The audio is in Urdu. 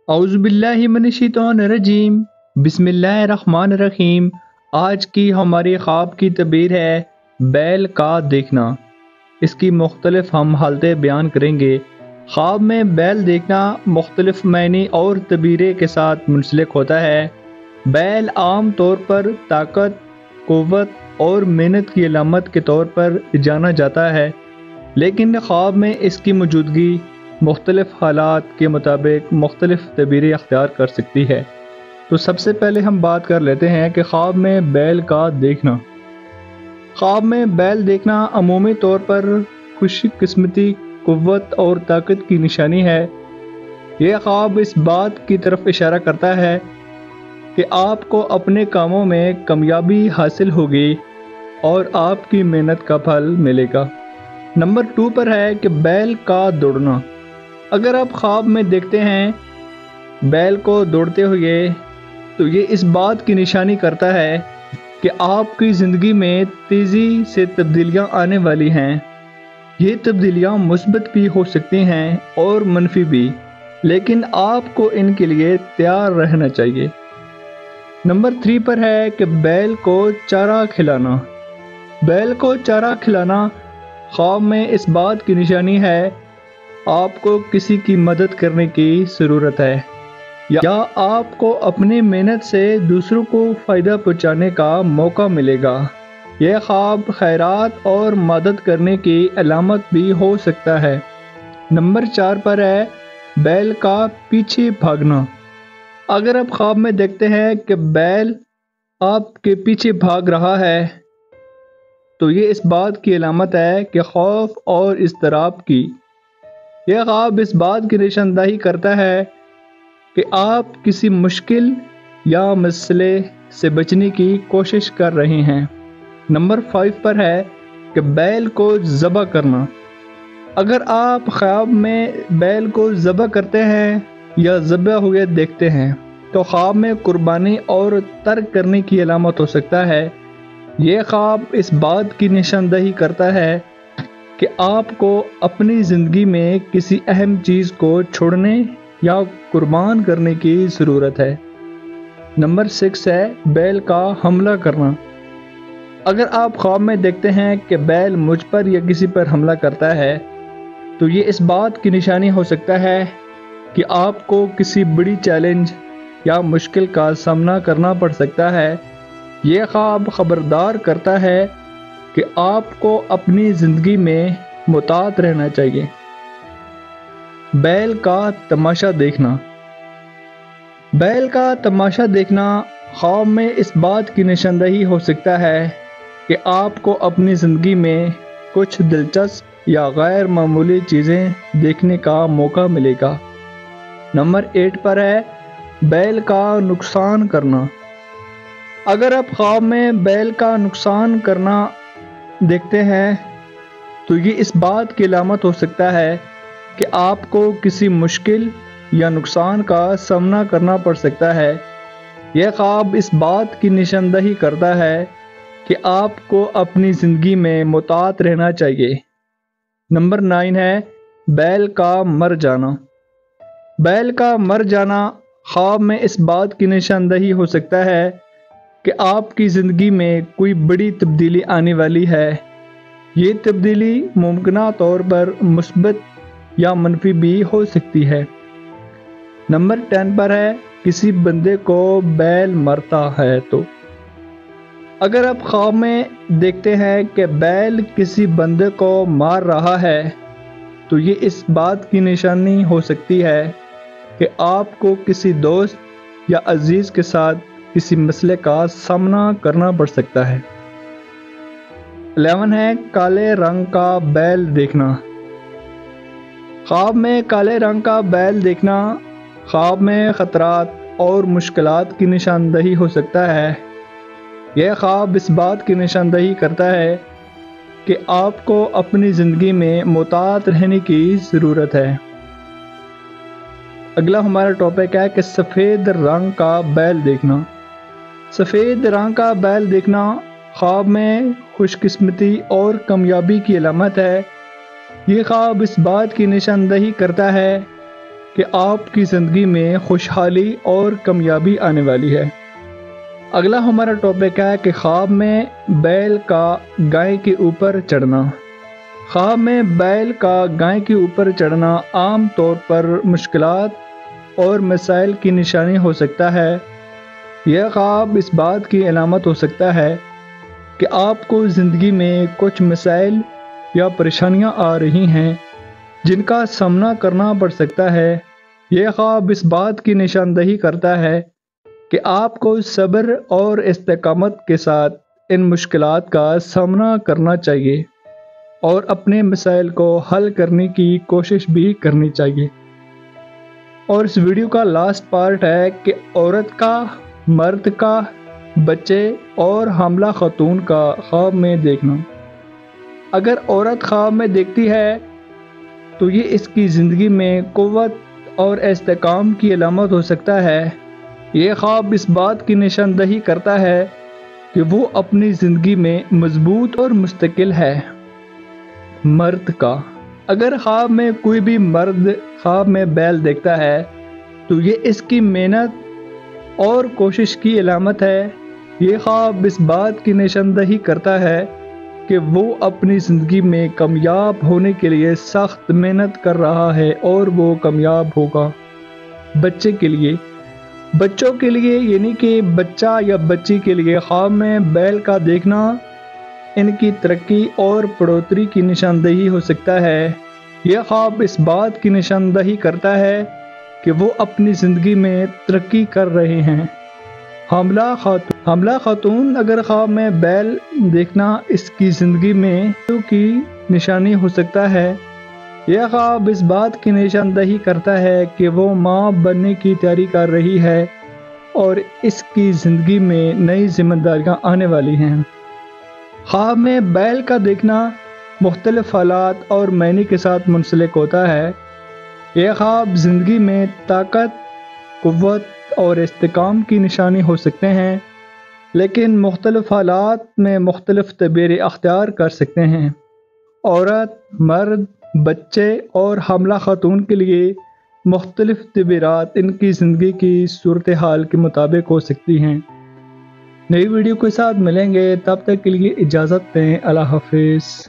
اعوذ باللہ من الشیطان الرجیم، بسم اللہ الرحمن الرحیم۔ آج کی ہماری خواب کی تعبیر ہے بیل کا دیکھنا۔ اس کی مختلف ہم حالتیں بیان کریں گے۔ خواب میں بیل دیکھنا مختلف معنی اور تعبیریں کے ساتھ منسلک ہوتا ہے۔ بیل عام طور پر طاقت، قوت اور محنت کی علامت کے طور پر جانا جاتا ہے، لیکن خواب میں اس کی موجودگی مختلف حالات کے مطابق مختلف تعبیریں اختیار کر سکتی ہے۔ تو سب سے پہلے ہم بات کر لیتے ہیں کہ خواب میں بیل کا دیکھنا۔ خواب میں بیل دیکھنا عمومی طور پر خوش قسمتی، قوت اور طاقت کی نشانی ہے۔ یہ خواب اس بات کی طرف اشارہ کرتا ہے کہ آپ کو اپنے کاموں میں کامیابی حاصل ہوگی اور آپ کی محنت کا پھل ملے گا۔ نمبر 2 پر ہے کہ بیل کا دوڑنا۔ اگر آپ خواب میں دیکھتے ہیں بیل کو دوڑتے ہوئے تو یہ اس بات کی نشانی کرتا ہے کہ آپ کی زندگی میں تیزی سے تبدیلیاں آنے والی ہیں۔ یہ تبدیلیاں مثبت بھی ہو سکتی ہیں اور منفی بھی، لیکن آپ کو ان کے لیے تیار رہنا چاہیے۔ نمبر 3 پر ہے کہ بیل کو چارہ کھلانا۔ بیل کو چارہ کھلانا خواب میں اس بات کی نشانی ہے آپ کو کسی کی مدد کرنے کی ضرورت ہے، یا آپ کو اپنی محنت سے دوسروں کو فائدہ پہنچانے کا موقع ملے گا۔ یہ خواب خیرات اور مدد کرنے کی علامت بھی ہو سکتا ہے۔ نمبر 4 پر ہے بیل کا پیچھے بھاگنا۔ اگر آپ خواب میں دیکھتے ہیں کہ بیل آپ کے پیچھے بھاگ رہا ہے تو یہ اس بات کی علامت ہے کہ خوف اور اضطراب کی۔ یہ خواب اس بات کی نشاندہی کرتا ہے کہ آپ کسی مشکل یا مسئلے سے بچنے کی کوشش کر رہے ہیں۔ نمبر 5 پر ہے کہ بیل کو ذبح کرنا۔ اگر آپ خواب میں بیل کو ذبح کرتے ہیں یا ذبح ہوئے دیکھتے ہیں تو خواب میں قربانی اور ترک کرنے کی علامت ہو سکتا ہے۔ یہ خواب اس بات کی نشاندہی کرتا ہے کہ آپ کو اپنی زندگی میں کسی اہم چیز کو چھوڑنے یا قربان کرنے کی ضرورت ہے۔ نمبر 6 ہے بیل کا حملہ کرنا۔ اگر آپ خواب میں دیکھتے ہیں کہ بیل مجھ پر یا کسی پر حملہ کرتا ہے تو یہ اس بات کی نشانی ہو سکتا ہے کہ آپ کو کسی بڑی چیلنج یا مشکل کا سامنا کرنا پڑ سکتا ہے۔ یہ خواب خبردار کرتا ہے کہ آپ کو اپنی زندگی میں محتاط رہنا چاہیے۔ بیل کا تماشا دیکھنا۔ بیل کا تماشا دیکھنا خواب میں اس بات کی نشاندہی ہو سکتا ہے کہ آپ کو اپنی زندگی میں کچھ دلچسپ یا غیر معمولی چیزیں دیکھنے کا موقع ملے گا۔ نمبر 8 پر ہے بیل کا نقصان کرنا۔ اگر آپ خواب میں بیل کا نقصان کرنا دیکھتے ہیں تو یہ اس بات کی علامت ہو سکتا ہے کہ آپ کو کسی مشکل یا نقصان کا سامنا کرنا پڑ سکتا ہے۔ یہ خواب اس بات کی نشاندہی کرتا ہے کہ آپ کو اپنی زندگی میں محتاط رہنا چاہیے۔ نمبر 9 ہے بیل کا مر جانا۔ بیل کا مر جانا خواب میں اس بات کی نشاندہی ہو سکتا ہے کہ آپ کی زندگی میں کوئی بڑی تبدیلی آنے والی ہے۔ یہ تبدیلی ممکنہ طور پر مثبت یا منفی بھی ہو سکتی ہے۔ نمبر 10 پر ہے کسی بندے کو بیل مرتا ہے تو۔ اگر آپ خواب میں دیکھتے ہیں کہ بیل کسی بندے کو مار رہا ہے تو یہ اس بات کی نشانی ہو سکتی ہے کہ آپ کو کسی دوست یا عزیز کے ساتھ کسی مسئلے کا سامنا کرنا پڑ سکتا ہے۔ 11 ہے کالے رنگ کا بیل دیکھنا۔ خواب میں کالے رنگ کا بیل دیکھنا خواب میں خطرات اور مشکلات کی نشاندہی ہو سکتا ہے۔ یہ خواب اس بات کی نشاندہی کرتا ہے کہ آپ کو اپنی زندگی میں محتاط رہنے کی ضرورت ہے۔ اگلا ہمارا ٹاپک ہے کہ سفید رنگ کا بیل دیکھنا۔ سفید رنگ کا بیل دیکھنا خواب میں خوش قسمتی اور کامیابی کی علامت ہے۔ یہ خواب اس بات کی نشاندہی کرتا ہے کہ آپ کی زندگی میں خوشحالی اور کامیابی آنے والی ہے۔ اگلا ہمارا ٹاپک ہے کہ خواب میں بیل کا گائے کے اوپر چڑھنا۔ خواب میں بیل کا گائے کے اوپر چڑھنا عام طور پر مشکلات اور مسائل کی نشانی ہو سکتا ہے۔ یہ خواب اس بات کی علامت ہو سکتا ہے کہ آپ کو زندگی میں کچھ مسائل یا پریشانیاں آ رہی ہیں جن کا سامنا کرنا پڑ سکتا ہے۔ یہ خواب اس بات کی نشاندہی کرتا ہے کہ آپ کو صبر اور استقامت کے ساتھ ان مشکلات کا سامنا کرنا چاہیے اور اپنے مسائل کو حل کرنے کی کوشش بھی کرنی چاہیے۔ اور اس ویڈیو کا لاسٹ پارٹ ہے کہ عورت کا، مرد کا، بچے اور حاملہ خاتون کا خواب میں دیکھنا۔ اگر عورت خواب میں دیکھتی ہے تو یہ اس کی زندگی میں قوت اور استحکام کی علامت ہو سکتا ہے۔ یہ خواب اس بات کی نشاندہی کرتا ہے کہ وہ اپنی زندگی میں مضبوط اور مستقل ہے۔ مرد کا، اگر خواب میں کوئی بھی مرد خواب میں بیل دیکھتا ہے تو یہ اس کی محنت اور کوشش کی علامت ہے۔ یہ خواب اس بات کی نشاندہی کرتا ہے کہ وہ اپنی زندگی میں کامیاب ہونے کے لیے سخت محنت کر رہا ہے اور وہ کامیاب ہوگا۔ بچے کے لیے، بچوں کے لیے یعنی کہ بچہ یا بچی کے لیے خواب میں بیل کا دیکھنا ان کی ترقی اور بڑھوتری کی نشاندہی ہو سکتا ہے۔ یہ خواب اس بات کی نشاندہی کرتا ہے کہ وہ اپنی زندگی میں ترقی کر رہے ہیں۔ حاملہ خاتون، اگر خواب میں بیل دیکھنا اس کی زندگی میں کی نشانی ہو سکتا ہے۔ یہ خواب اس بات کی نشاندہی کرتا ہے کہ وہ ماں بننے کی تیاری کر رہی ہے اور اس کی زندگی میں نئی ذمہ داریاں آنے والی ہیں۔ خواب میں بیل کا دیکھنا مختلف حالات اور معنی کے ساتھ منسلک ہوتا ہے۔ یہ خواب زندگی میں طاقت، قوت اور استحکام کی نشانی ہو سکتے ہیں، لیکن مختلف حالات میں مختلف تعبیریں اختیار کر سکتے ہیں۔ عورت، مرد، بچے اور حاملہ خاتون کے لیے مختلف تعبیرات ان کی زندگی کی صورتحال کے مطابق ہو سکتی ہیں۔ نئی ویڈیو کے ساتھ ملیں گے، تب تک کے لیے اجازت دیں۔ اللہ حافظ۔